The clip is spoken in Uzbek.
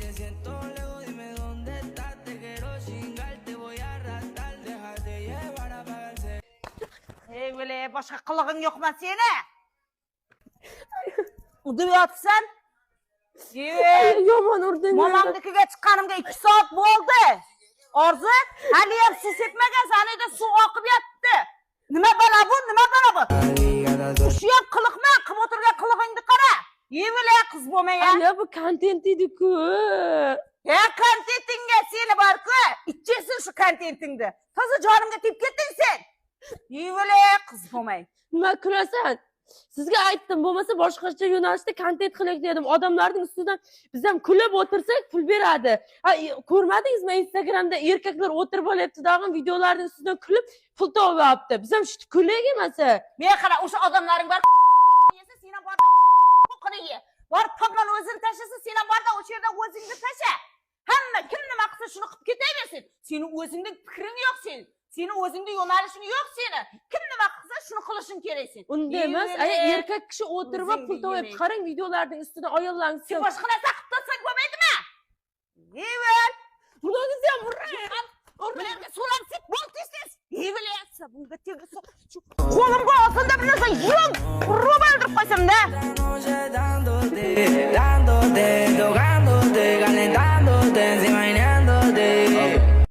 te siento lejos, dime dónde estás. Te quiero chingar, te voy a arrastrar. Déjate llevar, apagarse. Böyle başka kılığın yok mu seni? Udu yapsan? Yaman urdun. Mamamdakiga chiqqanimga 2 soat bo'ldi. Orzu, hali ham suv sepmagan, sanida suv oqib yotdi. Nima bala bu, nima bala bu? Shu ham qiliqma, qilib o'tirgan qiliqingni qara. Yevila qiz bo'lmay ya. Ya bu content edi-ku. Ya kontentingga seni bor-ku. Ichchaysan shu kontentingni. Toza jonimga tep ketding sen. Yevila qiz bo'lmay. Nima kurasan? Sizga aytdim, bo'lmasa boshqacha yo'nalishda kontent qilaylik dedim. Odamlarning ustidan biz ham kulib o'tirsak pul beradi. Ko'rmadingizmi Instagramda erkaklar o'tirib olyapti, dag'in videolarning ustidan kulib pul topyapti. Biz ham shu kulaylik emasa. Men qara, o'sha odamlaring bor. Yesa sen ham borda o'qini ye. Bor toplan o'zini tashlasa, sen ham borda o'sha yerda o'zingni tasha. Hamma kim nima qilsa shuni qilib ketaversin. Sening o'zingning fikring yo'q sen. Sening o'zingda yo'nalishing yo'q seni. Kim nima qilsa shuni qilishing kerak sen. Unda emas, erkak kishi o'tirib pul topyapti. Qarang videolarning ustidan oyollarni sen boshqa narsa qilib tasang bo'lmaydimi? Yevel. Bularni ham urang. Bularga so'ransik bo'l tez. Yevel yatsa bunga tegsa. Qo'limga olsanda bir narsa yo'q. Urib o'ldirib qo'ysam-da. Dándote, dándote, tocándote.